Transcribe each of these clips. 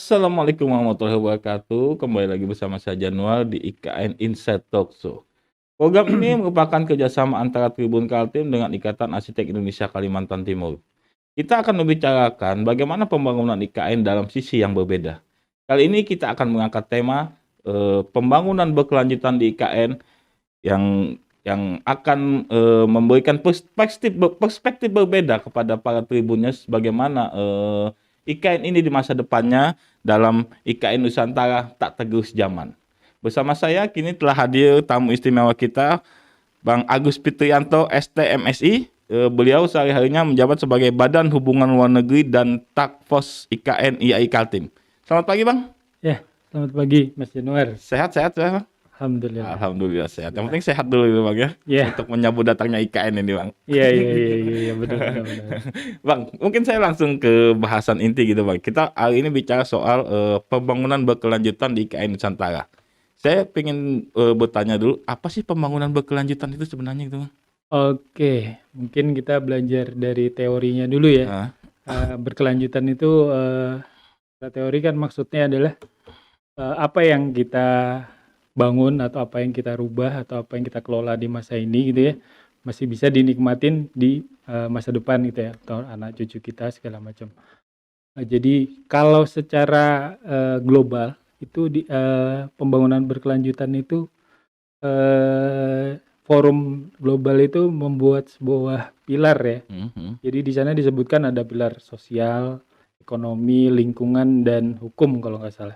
Assalamualaikum warahmatullahi wabarakatuh. Kembali lagi bersama saya Januar di IKN Inside Talk Show. Program ini merupakan kerjasama antara Tribun Kaltim dengan Ikatan Arsitek Indonesia Kalimantan Timur. Kita akan membicarakan bagaimana pembangunan IKN dalam sisi yang berbeda. Kali ini kita akan mengangkat tema pembangunan berkelanjutan di IKN yang akan memberikan perspektif berbeda kepada para tribunnya bagaimana IKN ini di masa depannya dalam IKN Nusantara tak tergerus zaman. Bersama saya kini telah hadir tamu istimewa kita, Bang Agus Fitrianto, ST.MSI. Beliau sehari-harinya menjabat sebagai Badan Hubungan Luar Negeri dan Takfos IKN IAI Kaltim. Selamat pagi, Bang. Ya, selamat pagi, Mas Januar. Sehat-sehat ya? Alhamdulillah. Alhamdulillah sehat. Yang penting sehat dulu gitu, Bang ya. Yeah. Untuk menyambut datangnya IKN ini, Bang. Iya, benar. Bang, mungkin saya langsung ke bahasan inti gitu, Bang. Kita hari ini bicara soal pembangunan berkelanjutan di IKN Nusantara. Saya ingin bertanya dulu, apa sih pembangunan berkelanjutan itu sebenarnya gitu, Bang? Oke, mungkin kita belajar dari teorinya dulu ya. Berkelanjutan itu teori kan maksudnya adalah apa yang kita bangun atau apa yang kita rubah atau apa yang kita kelola di masa ini gitu ya, masih bisa dinikmatin di masa depan gitu ya, atau anak cucu kita segala macam. Jadi kalau secara global itu pembangunan berkelanjutan itu forum global itu membuat sebuah pilar ya. Jadi di sana disebutkan ada pilar sosial, ekonomi, lingkungan, dan hukum kalau nggak salah.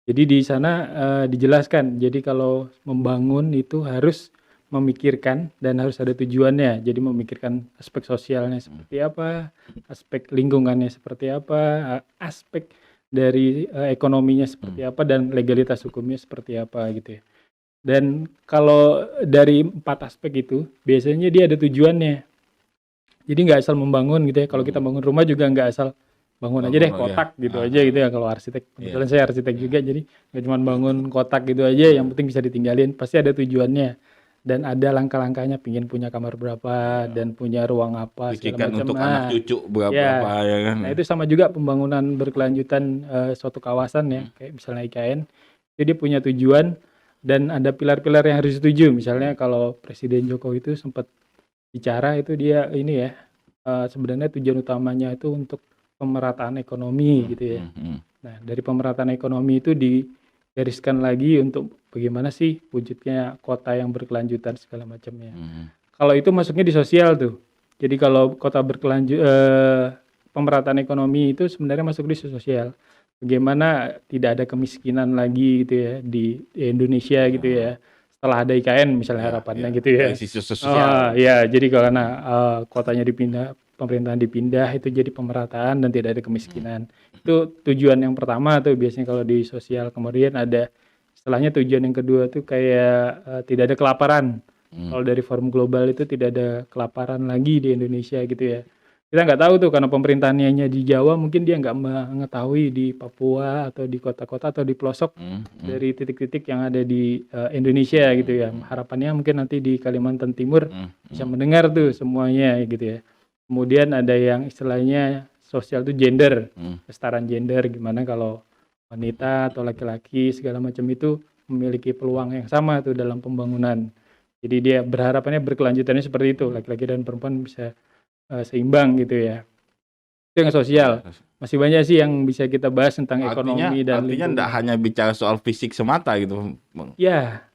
Jadi di sana dijelaskan, jadi kalau membangun itu harus memikirkan dan harus ada tujuannya. Jadi memikirkan aspek sosialnya seperti apa, aspek lingkungannya seperti apa, aspek dari ekonominya seperti apa, dan legalitas hukumnya seperti apa gitu ya. Dan kalau dari 4 aspek itu, biasanya dia ada tujuannya. Jadi nggak asal membangun gitu ya. Kalau kita bangun rumah juga nggak asal bangun aja deh kotak gitu aja gitu ya. Kalau arsitek, kebetulan saya arsitek juga, jadi nggak cuma bangun kotak gitu aja, yang penting bisa ditinggalin. Pasti ada tujuannya dan ada langkah-langkahnya, pingin punya kamar berapa dan punya ruang apa segala macam. Untuk anak cucu berapa ya kan. Nah itu sama juga pembangunan berkelanjutan suatu kawasan ya, kayak misalnya IKN. Jadi dia punya tujuan dan ada pilar-pilar yang harus dituju. Misalnya kalau Presiden Jokowi itu sempat bicara itu dia ini ya, sebenarnya tujuan utamanya itu untuk pemerataan ekonomi gitu ya. Nah dari pemerataan ekonomi itu digariskan lagi untuk bagaimana sih wujudnya kota yang berkelanjutan segala macamnya. Kalau itu masuknya di sosial tuh. Jadi kalau kota pemerataan ekonomi itu sebenarnya masuk di sosial. Bagaimana tidak ada kemiskinan lagi gitu ya di Indonesia gitu ya. Setelah ada IKN misalnya harapannya gitu ya. Ya, jadi karena kotanya dipindah, pemerintahan dipindah, itu jadi pemerataan dan tidak ada kemiskinan. Itu tujuan yang pertama tuh biasanya kalau di sosial. Kemudian ada setelahnya tujuan yang kedua tuh kayak tidak ada kelaparan. Kalau dari forum global itu tidak ada kelaparan lagi di Indonesia gitu ya. Kita nggak tahu tuh karena pemerintahannya di Jawa, mungkin dia nggak mengetahui di Papua atau di kota-kota atau di pelosok dari titik-titik yang ada di Indonesia gitu ya. Harapannya mungkin nanti di Kalimantan Timur bisa mendengar tuh semuanya gitu ya. Kemudian ada yang istilahnya sosial tuh gender, kesetaraan gender, gimana kalau wanita atau laki-laki segala macam itu memiliki peluang yang sama tuh dalam pembangunan. Jadi dia berharapannya berkelanjutannya seperti itu, laki-laki dan perempuan bisa seimbang gitu ya. Itu yang sosial. Masih banyak sih yang bisa kita bahas tentang ekonomi dan artinya enggak hanya bicara soal fisik semata gitu, Bang. Ya.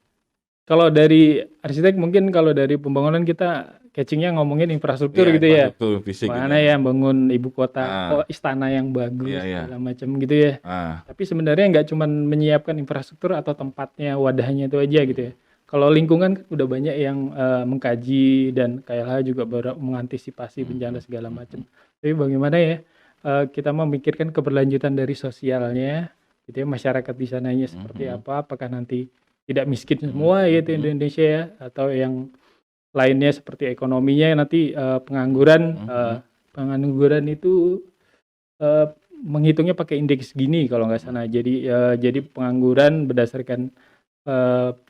Kalau dari arsitek mungkin kalau dari pembangunan kita catchingnya ngomongin infrastruktur gitu ya. Fisik mana gitu. Ya bangun ibu kota, istana yang bagus segala macam gitu ya. Tapi sebenarnya nggak cuma menyiapkan infrastruktur atau tempatnya, wadahnya itu aja gitu ya. Kalau lingkungan udah banyak yang mengkaji dan KLH juga mengantisipasi bencana segala macam. Tapi bagaimana ya kita memikirkan keberlanjutan dari sosialnya, gitu ya, masyarakat di sananya seperti apa? Apakah nanti tidak miskin semua yaitu Indonesia ya, atau yang lainnya seperti ekonominya nanti pengangguran itu menghitungnya pakai indeks gini kalau nggak salah. Jadi pengangguran berdasarkan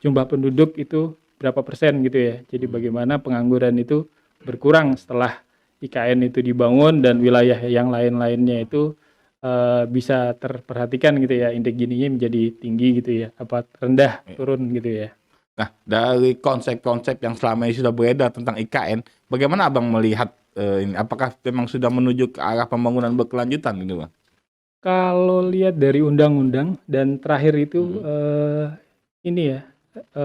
jumlah penduduk itu berapa persen gitu ya. Jadi bagaimana pengangguran itu berkurang setelah IKN itu dibangun dan wilayah yang lain-lainnya itu bisa terperhatikan gitu ya, indeks Gininya menjadi tinggi gitu ya, apa rendah turun gitu ya. Nah, dari konsep-konsep yang selama ini sudah beredar tentang IKN, bagaimana Abang melihat ini? Apakah memang sudah menuju ke arah pembangunan berkelanjutan gitu, Bang? Kalau lihat dari undang-undang dan terakhir itu ini ya,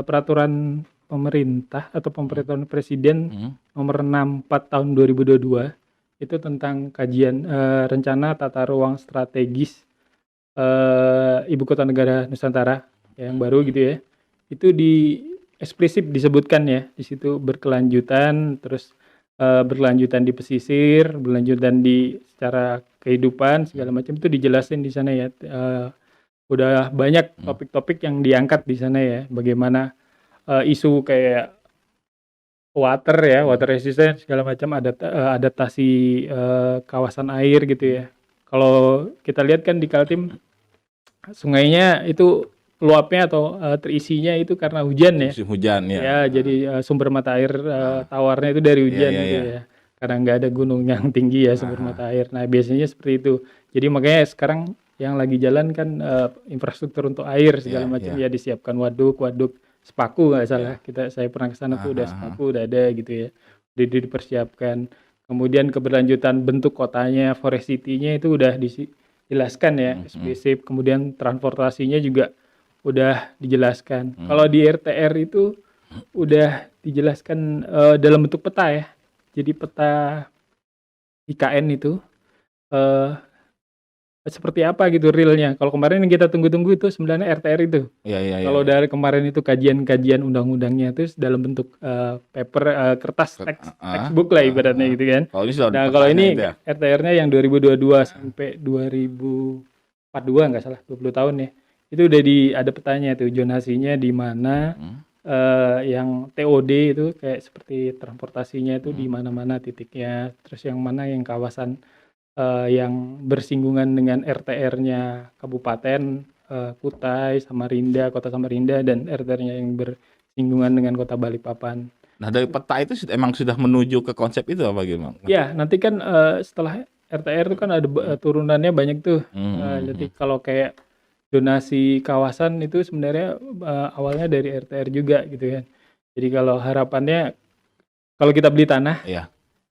peraturan pemerintah atau pemerintahan presiden nomor 64 tahun 2022 itu tentang kajian rencana tata ruang strategis ibu kota negara Nusantara yang baru gitu ya. Itu eksplisit disebutkan ya di situ berkelanjutan, terus berkelanjutan di pesisir, berkelanjutan di secara kehidupan segala macam itu dijelasin di sana ya. Udah banyak topik-topik yang diangkat di sana ya. Bagaimana isu kayak water resistance segala macam, adaptasi kawasan air gitu ya. Kalau kita lihat kan di Kaltim sungainya itu luapnya atau terisinya itu karena hujan ya. Musim hujan ya. Ya, jadi sumber mata air tawarnya itu dari hujan Iya, gitu iya. ya. Karena nggak ada gunung yang tinggi ya sumber mata air. Nah, biasanya seperti itu. Jadi makanya sekarang yang lagi jalan kan infrastruktur untuk air segala Iya, macam iya. ya disiapkan waduk sepaku nggak salah. Saya pernah ke sana tuh udah sepaku udah ada gitu ya. Dipersiapkan. Kemudian keberlanjutan bentuk kotanya, Forest City-nya itu udah dijelaskan ya, eksplisit. Kemudian transportasinya juga udah dijelaskan. Kalau di RTR itu udah dijelaskan dalam bentuk peta ya. Jadi peta IKN itu seperti apa gitu realnya. Kalau kemarin yang kita tunggu-tunggu itu sebenarnya RTR itu. Iya, iya, iya. Kalau dari kemarin itu kajian-kajian undang-undangnya itu dalam bentuk paper kertas textbook lah ibaratnya gitu kan. Kalau ini sudah Nah, kalau ini itu ya. RTR-nya yang 2022 sampai 2042 nggak salah, 20 tahun ya. Itu udah ada petanya tuh zonasinya di mana yang TOD itu kayak seperti transportasinya itu di mana-mana titiknya. Terus yang mana yang kawasan yang bersinggungan dengan RTR-nya Kabupaten Kutai, Samarinda, Kota Samarinda, dan RTR-nya yang bersinggungan dengan Kota Balikpapan. Nah, dari peta itu emang sudah menuju ke konsep itu apa gimana? Ya, nanti kan setelah RTR itu kan ada turunannya banyak tuh. Jadi kalau kayak donasi kawasan itu sebenarnya awalnya dari RTR juga gitu kan. Jadi kalau harapannya kalau kita beli tanah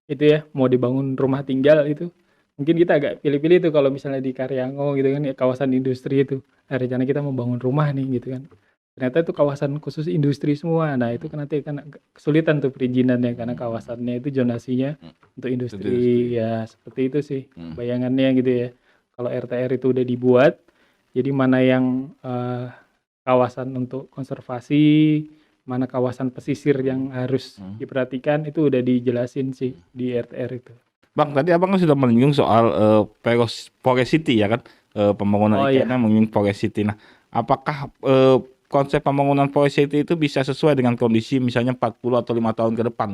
itu ya mau dibangun rumah tinggal itu mungkin kita agak pilih-pilih tuh kalau misalnya di Karyango gitu kan ya, kawasan industri itu. Nah, rencana kita mau bangun rumah nih gitu kan. Ternyata itu kawasan khusus industri semua. Nah, itu kan nanti kan kesulitan tuh perizinannya karena kawasannya itu zonasinya untuk industri. Ya, seperti itu sih bayangannya gitu ya. Kalau RTR itu udah dibuat, jadi mana yang kawasan untuk konservasi, mana kawasan pesisir yang harus diperhatikan itu udah dijelasin sih di RTR itu. Bang, tadi Abang kan sudah menyinggung soal Forest City ya kan, pembangunan IKN menyinggung Forest City. Nah, apakah konsep pembangunan Forest City itu bisa sesuai dengan kondisi misalnya 40 atau 5 tahun ke depan?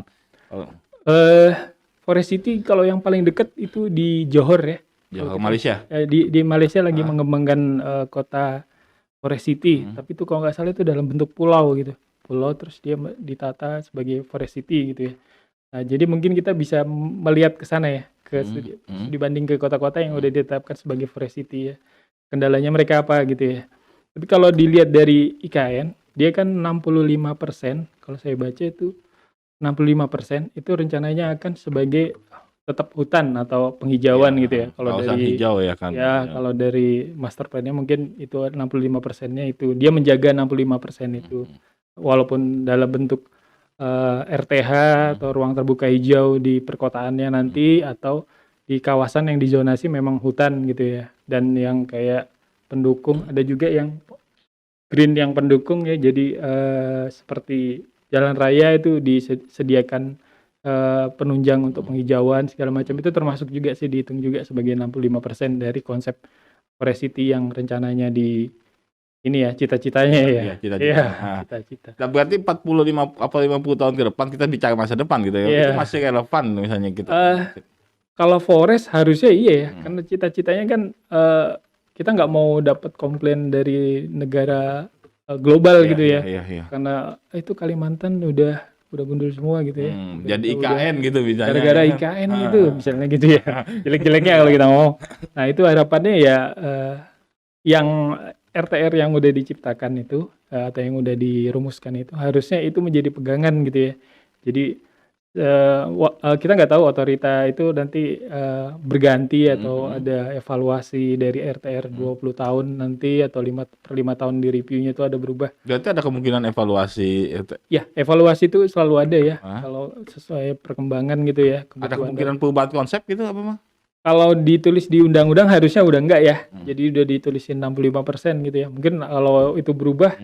Forest City kalau yang paling dekat itu di Johor ya. Johor, Malaysia? Di Malaysia lagi mengembangkan kota Forest City, tapi itu kalau nggak salah itu dalam bentuk pulau gitu. Pulau terus dia ditata sebagai Forest City gitu ya. Nah, jadi mungkin kita bisa melihat ke sana ya, dibanding ke kota-kota yang udah ditetapkan sebagai Forest City ya. Kendalanya mereka apa gitu ya. Tapi kalau dilihat dari IKN, dia kan 65%, kalau saya baca itu 65% itu rencananya akan sebagai tetap hutan atau penghijauan gitu ya. Kalau dari hijau ya kan. Kalau dari master plan-nya mungkin itu 65%-nya itu dia menjaga 65% itu. Walaupun dalam bentuk RTH atau ruang terbuka hijau di perkotaannya nanti atau di kawasan yang dizonasi memang hutan gitu ya. Dan yang kayak pendukung ada juga yang green yang pendukung ya. Jadi seperti jalan raya itu disediakan penunjang untuk penghijauan segala macam itu termasuk juga sih dihitung juga sebagai 65% dari konsep Forest City yang rencananya di ini ya cita-citanya ya. Cita-cita. Nah, berarti 45 apa 50 tahun ke depan kita bicara masa depan gitu ya. Itu masih relevan misalnya gitu. Kalau forest harusnya iya ya. Karena cita-citanya kan kita nggak mau dapat komplain dari negara global gitu ya. Iya. Karena itu Kalimantan udah udah gundul semua gitu ya. Jadi Udah IKN gitu misalnya. gara-gara ya kan? IKN gitu misalnya gitu ya. Jelek-jeleknya kalau kita ngomong. Nah, itu harapannya ya yang RTR yang udah diciptakan itu atau yang udah dirumuskan itu harusnya itu menjadi pegangan gitu ya. Jadi kita nggak tahu otorita itu nanti berganti atau ada evaluasi dari RTR 20 tahun nanti atau 5 tahun di reviewnya itu ada berubah. Berarti ada kemungkinan evaluasi. Ya, evaluasi itu selalu ada ya kalau sesuai perkembangan gitu ya. Ada kemungkinan perubahan konsep gitu apa mah? Kalau ditulis di undang-undang harusnya udah enggak ya. Jadi udah ditulisin 65% gitu ya. Mungkin kalau itu berubah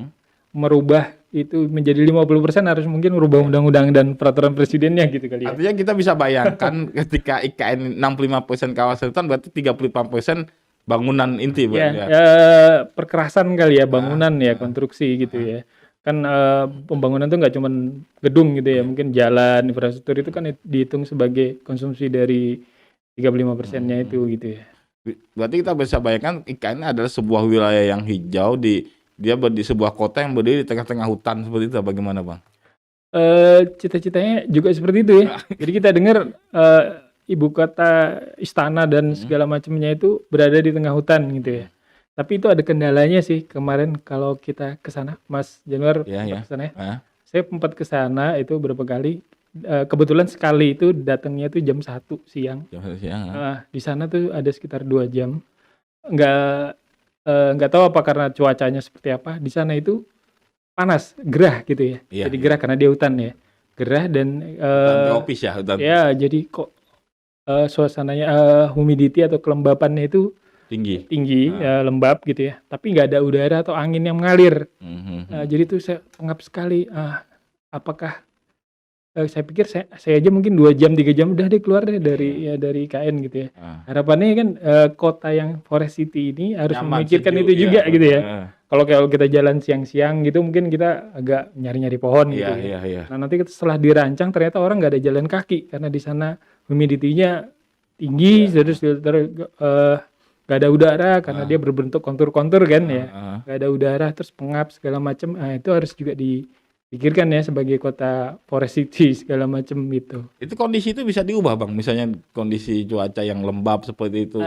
merubah itu menjadi 50% harus mungkin merubah undang-undang dan peraturan presidennya gitu kali ya. Artinya kita bisa bayangkan ketika IKN 65% kawasan hutan berarti 35% bangunan inti Ya, berarti perkerasan kali ya bangunan ya konstruksi gitu ya. Kan pembangunan tuh nggak cuma gedung gitu ya, mungkin jalan, infrastruktur itu kan dihitung sebagai konsumsi dari 35%-nya itu gitu ya. Berarti kita bisa bayangkan IKN adalah sebuah wilayah yang hijau dia di sebuah kota yang berdiri di tengah-tengah hutan seperti itu, bagaimana Bang? Cita-citanya juga seperti itu ya. Jadi kita dengar ibu kota, istana dan segala macamnya itu berada di tengah hutan gitu ya. Tapi itu ada kendalanya sih. Kemarin kalau kita ke sana, Mas Januar sempat ke sana ya. Saya sempat ke sana itu berapa kali. Kebetulan sekali itu datangnya itu jam 1 siang. Jam 1 siang. Di sana tuh ada sekitar 2 jam. Nggak tahu apa karena cuacanya seperti apa. Di sana itu panas, gerah gitu ya. Jadi gerah karena dia hutan ya. Gerah dan tropis ya hutan. Ya, jadi kok suasananya humidity atau kelembapannya itu tinggi lembab gitu ya. Tapi nggak ada udara atau angin yang mengalir. Jadi tuh saya pengap sekali. Apakah saya pikir saya aja mungkin 2 jam 3 jam udah deh keluar deh dari IKN gitu ya. Harapannya kan kota yang Forest City ini harus memikirkan itu juga gitu ya. Kalau kita jalan siang-siang gitu mungkin kita agak nyari-nyari pohon gitu ya. Nah, nanti setelah dirancang ternyata orang nggak ada jalan kaki karena di sana humidity-nya tinggi terus nggak ada udara karena dia berbentuk kontur-kontur kan ya. Nggak ada udara terus pengap segala macam. Itu harus juga dipikirkan ya sebagai kota Forest City segala macam gitu. Itu kondisi itu bisa diubah Bang, misalnya kondisi cuaca yang lembab seperti itu.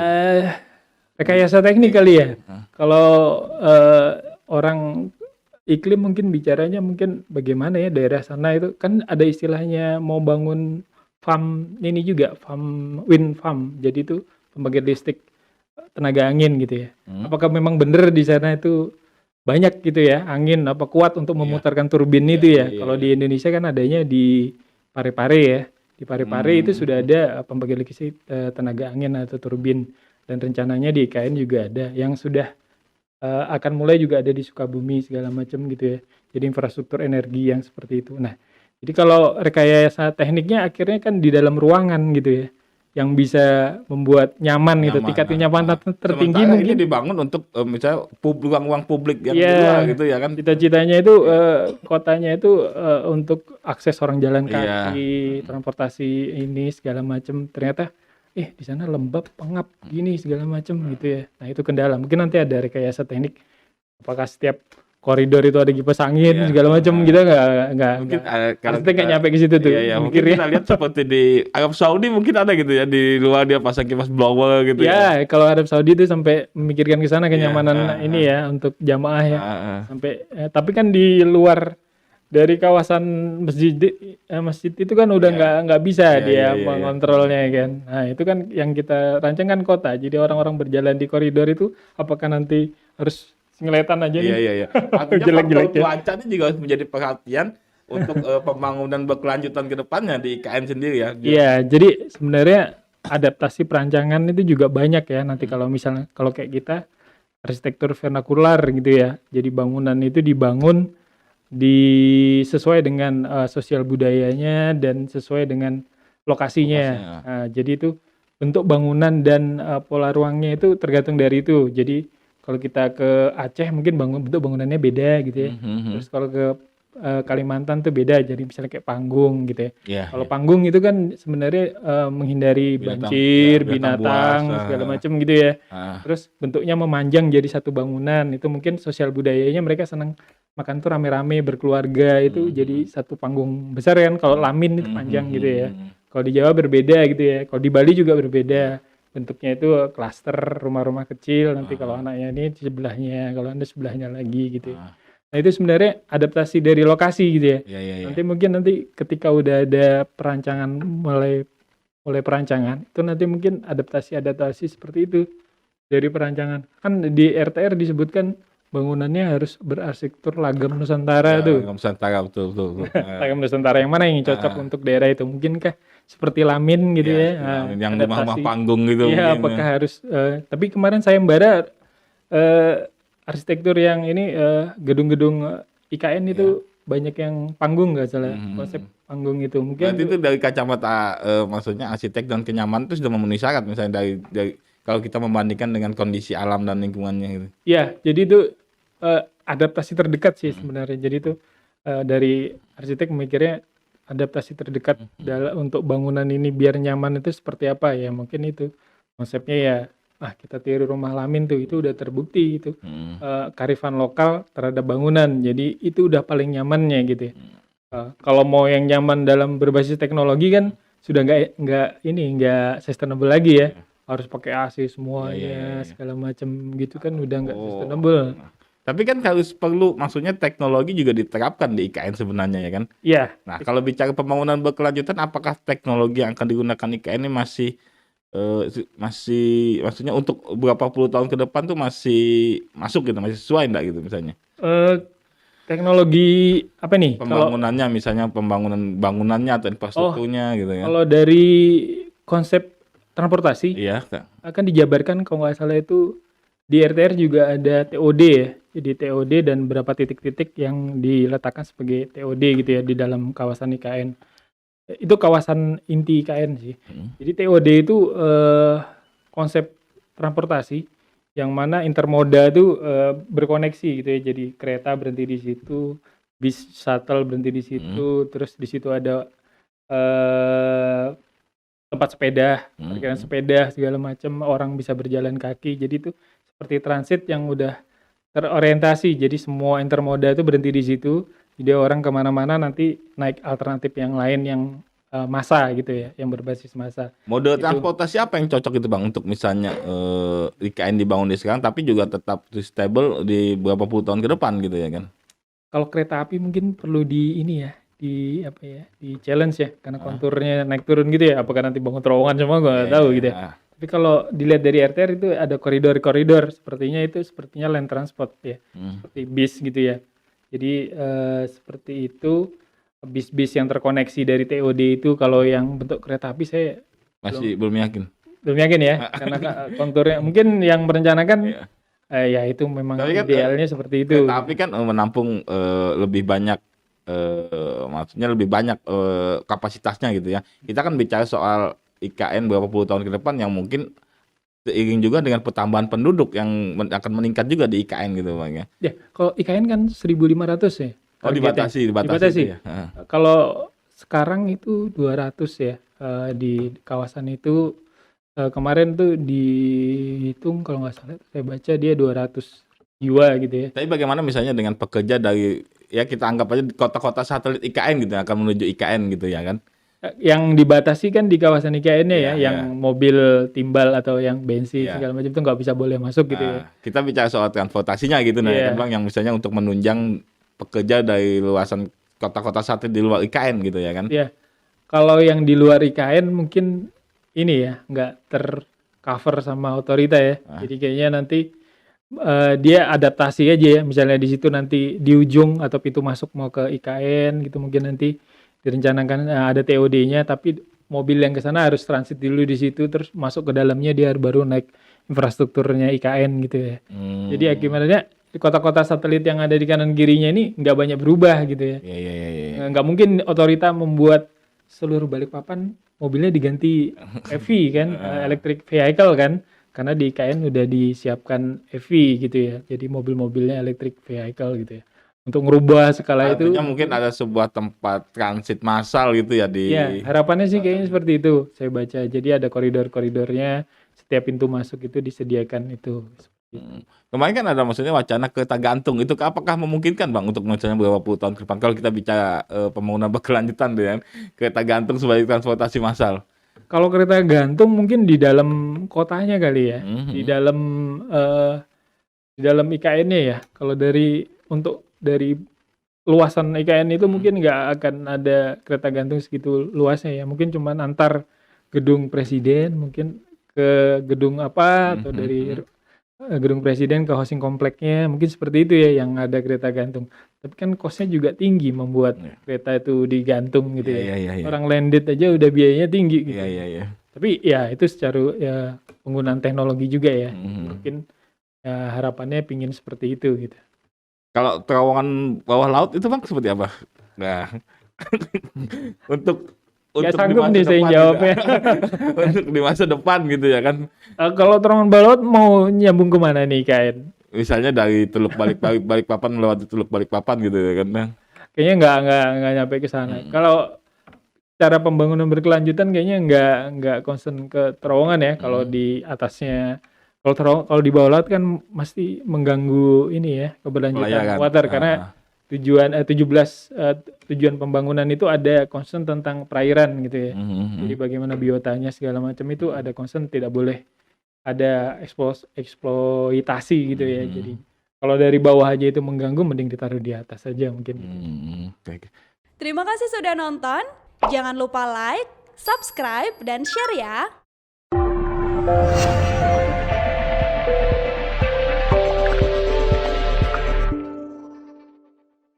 Rekayasa teknik kali ya. Kalau orang iklim mungkin bicaranya mungkin bagaimana ya daerah sana itu kan ada istilahnya mau bangun farm ini juga wind farm. Jadi itu pembangkit listrik tenaga angin gitu ya. Apakah memang benar di sana itu banyak gitu ya angin apa kuat untuk memutarkan turbin itu ya. Kalau di Indonesia kan adanya di Parepare ya. Di Parepare itu sudah ada pembangkit listrik tenaga angin atau turbin. Dan rencananya di IKN juga ada yang sudah akan mulai juga ada di Sukabumi segala macam gitu ya. Jadi infrastruktur energi yang seperti itu. Nah, jadi kalau rekayasa tekniknya akhirnya kan di dalam ruangan gitu ya, yang bisa membuat nyaman gitu, tingkat kenyamanan tertinggi sementara mungkin ini dibangun untuk misalnya ruang-ruang publik yang di luar gitu ya kan. Cita-citanya itu kotanya itu untuk akses orang jalan kaki, transportasi ini segala macam. Ternyata di sana lembab, pengap gini segala macam gitu ya. Nah, itu kendala. Mungkin nanti ada rekayasa teknik. Apakah setiap koridor itu ada kipas angin segala macam gitu nggak mungkin kalau kita nggak nyampe ke situ tuh. Mungkin kita lihat seperti di Arab Saudi mungkin ada gitu ya, di luar dia pasang kipas blower gitu ya. Kalau Arab Saudi itu sampai memikirkan ke sana kenyamanan ini ya untuk jamaah ya. Sampai tapi kan di luar dari kawasan masjid itu kan udah nggak bisa dia mengontrolnya kan. Nah, itu kan yang kita rancang kan kota. Jadi orang-orang berjalan di koridor itu apakah nanti harus ngeliatan aja nih. Iya. Artinya faktor cuaca ini juga harus menjadi perhatian untuk pembangunan berkelanjutan ke depannya di IKN sendiri ya. Iya, jadi sebenarnya adaptasi perancangan itu juga banyak ya. Nanti kalau misalnya kalau kayak kita arsitektur vernakular gitu ya. Jadi bangunan itu dibangun sesuai dengan sosial budayanya dan sesuai dengan lokasinya. Nah, jadi itu bentuk bangunan dan pola ruangnya itu tergantung dari itu. Jadi kalau kita ke Aceh mungkin bentuk bangunannya beda gitu ya. Terus kalau ke Kalimantan tuh beda. Jadi misalnya kayak panggung gitu ya. Iya, Kalau iya. panggung itu kan sebenarnya menghindari Binatang, banjir, binatang buas. binatang segala macam gitu ya. Ah, Terus bentuknya memanjang jadi satu bangunan. Itu mungkin sosial budayanya mereka senang makan tuh rame-rame berkeluarga itu jadi mhm, satu panggung besar kan. Kalau Lamin itu mhm, panjang gitu ya. mhm. Kalau di Jawa berbeda gitu ya. Kalau di Bali juga Iya. berbeda. Bentuknya itu klaster rumah-rumah kecil. Nanti kalau Ah, anaknya ini di sebelahnya, kalau anda sebelahnya lagi gitu ya. ah. Nah itu sebenarnya adaptasi dari lokasi gitu ya. Iya, iya, iya. Nanti ketika udah ada perancangan mulai mulai perancangan itu nanti mungkin adaptasi seperti itu dari perancangan. Kan di RTR disebutkan bangunannya harus berarsitektur lagam Nusantara Ya, tuh. Nusantara, betul, betul, betul. Lagam Nusantara yang mana yang cocok Ah, untuk daerah itu? Mungkinkah seperti Lamin gitu ya, ya? seperti yang rumah-rumah Adaptasi. panggung gitu Iya, mungkin ya. apakah harus tapi kemarin sayembara arsitektur yang ini gedung-gedung IKN Ya. itu banyak yang panggung nggak salah konsep Mhm. panggung itu Berarti mungkin itu dari kacamata maksudnya arsitek dan kenyamanan itu sudah memenuhi syarat misalnya dari kalau kita membandingkan dengan kondisi alam dan lingkungannya gitu. ya jadi itu adaptasi terdekat sih Mhm, sebenarnya jadi itu dari arsitek memikirnya adaptasi terdekat mhm, untuk bangunan ini biar nyaman itu seperti apa ya mungkin itu konsepnya ya kita tiru rumah Lamin tuh itu udah terbukti itu mhm, kearifan lokal terhadap bangunan jadi itu udah paling nyamannya gitu ya. mhm. Kalau mau yang nyaman dalam berbasis teknologi kan sudah nggak sustainable lagi ya. Ya. Harus pakai AC Iya, iya, iya, semuanya iya. segala macam gitu kan udah nggak Oh. sustainable. Nah, tapi kan harus perlu maksudnya teknologi juga diterapkan di IKN sebenarnya ya kan. Iya, Nah, kalau bicara pembangunan berkelanjutan apakah teknologi yang akan digunakan IKN ini masih maksudnya untuk beberapa puluh tahun ke depan tuh masih masuk gitu, masih sesuai enggak gitu misalnya? eh, teknologi apa nih? Pembangunannya misalnya pembangunan bangunannya atau Oh infrastrukturnya gitu kan. kalau dari konsep transportasi Iya, Kak. akan dijabarkan kalau nggak salah itu di RTR juga ada TOD ya. Jadi TOD dan beberapa titik-titik yang diletakkan sebagai TOD gitu ya di dalam kawasan IKN. Itu kawasan inti IKN sih. Mhm. Jadi TOD itu konsep transportasi yang mana intermoda itu berkoneksi gitu ya. Jadi kereta berhenti di situ, bis shuttle berhenti di Mhm, situ, terus di situ ada eh, tempat sepeda, mhm, parkiran mhm. sepeda segala macam, orang bisa berjalan kaki. Jadi itu seperti transit yang udah terorientasi. Jadi semua intermoda itu berhenti di situ. Jadi orang kemana-mana nanti naik alternatif yang lain yang massa gitu ya, yang berbasis massa. Mode Itu transportasi apa yang cocok itu Bang untuk misalnya IKN dibangun di sekarang tapi juga tetap stable di beberapa puluh tahun ke depan gitu ya kan? kalau kereta api mungkin perlu di ini ya, di apa ya, di challenge ya, karena Heeh. konturnya naik turun gitu ya. Apakah nanti bangun terowongan semua gua Iya, nggak iya, tahu iya. gitu ya. Heeh. Tapi kalau dilihat dari RTR itu ada koridor-koridor, sepertinya land transport ya, Mhm. seperti bis gitu ya. Jadi seperti itu bis-bis yang terkoneksi dari TOD itu kalau yang bentuk kereta api saya belum Masih belum yakin. belum yakin ya, karena konturnya mungkin yang merencanakan Iya. ya itu memang Tapi kan idealnya seperti itu kereta gitu. api kan menampung lebih banyak maksudnya lebih banyak kapasitasnya gitu ya. Kita kan bicara soal IKN beberapa puluh tahun ke depan yang mungkin seiring juga dengan pertambahan penduduk yang akan meningkat juga di IKN gitu Bang ya. Ya, kalau IKN kan 1.500 ya Oh targetnya. dibatasi itu Dibatasi. ya. Heeh. Kalau sekarang itu 200 ya di kawasan itu kemarin tuh dihitung kalau nggak salah saya baca dia 200 jiwa gitu ya. Tapi bagaimana misalnya dengan pekerja dari ya kita anggap aja di kota-kota satelit IKN gitu yang akan menuju IKN gitu ya kan? Yang dibatasi kan di kawasan IKN-nya ya, Iya, yang iya, mobil timbal atau yang bensin iya. segala macam itu nggak bisa boleh masuk gitu ya. Kita bicara soal transportasinya gitu nah ya kan Iya. Bang yang misalnya untuk menunjang pekerja dari luasan kota-kota satelit di luar IKN gitu ya kan? Iya. Kalau yang di luar IKN mungkin ini ya nggak tercover sama otorita ya. Ah, Jadi kayaknya nanti dia adaptasi aja ya. Misalnya di situ nanti di ujung atau pintu masuk mau ke IKN gitu mungkin nanti direncanakan ada TOD-nya tapi mobil yang ke sana harus transit dulu di situ terus masuk ke dalamnya dia baru naik infrastrukturnya IKN gitu ya. Jadi hmm, akibatnya di kota-kota satelit yang ada di kanan kirinya ini nggak banyak berubah gitu ya. iya, iya, iya, iya. Nggak mungkin otorita membuat seluruh Balikpapan mobilnya diganti EV kan, Heeh. electric vehicle kan, karena di IKN udah disiapkan EV gitu ya, jadi mobil-mobilnya electric vehicle gitu ya. untuk merubah skala itu. Artinya mungkin ada sebuah tempat transit massal gitu ya di. Ya, harapannya sih kayaknya seperti itu. Saya baca. Jadi ada koridor-koridornya, setiap pintu masuk itu disediakan itu. Kemarin kan ada maksudnya wacana kereta gantung. Itu apakah memungkinkan Bang untuk misalnya beberapa puluh tahun ke depan kalau kita bicara pembangunan berkelanjutan dengan kereta gantung sebagai transportasi massal? Kalau kereta gantung mungkin di dalam kotanya kali ya. Di dalam IKN-nya ya. Kalau dari luasan IKN itu mungkin nggak akan ada kereta gantung segitu luasnya ya. Mungkin cuma antar gedung presiden, mungkin ke gedung apa, atau dari gedung presiden ke housing kompleknya, mungkin seperti itu ya yang ada kereta gantung. Tapi kan cost-nya juga tinggi membuat kereta itu digantung gitu ya. Orang landed aja udah biayanya tinggi gitu. Tapi ya itu secara ya penggunaan teknologi juga ya. Mungkin ya, harapannya pingin seperti itu gitu. Kalau terowongan bawah laut itu Bang seperti apa? Nah, untuk Gak sanggup nih saya jawabnya. Untuk di masa depan gitu ya kan. Kalau terowongan bawah laut mau nyambung kemana nih KN? Misalnya dari Teluk Balikpapan melewati Teluk Balikpapan gitu ya kan. Kayaknya nggak nyampe ke sana. Kalau cara pembangunan berkelanjutan kayaknya nggak concern ke terowongan ya. Kalau di atasnya, kalau di bawah laut kan pasti mengganggu ini ya keberlanjutan water karena tujuan pembangunan itu ada concern tentang perairan gitu ya. Jadi bagaimana biotanya segala macam itu ada concern, tidak boleh ada eksploitasi gitu ya. Jadi kalau dari bawah aja itu mengganggu, mending ditaruh di atas aja mungkin. Terima kasih sudah nonton. Jangan lupa like, subscribe, dan share ya.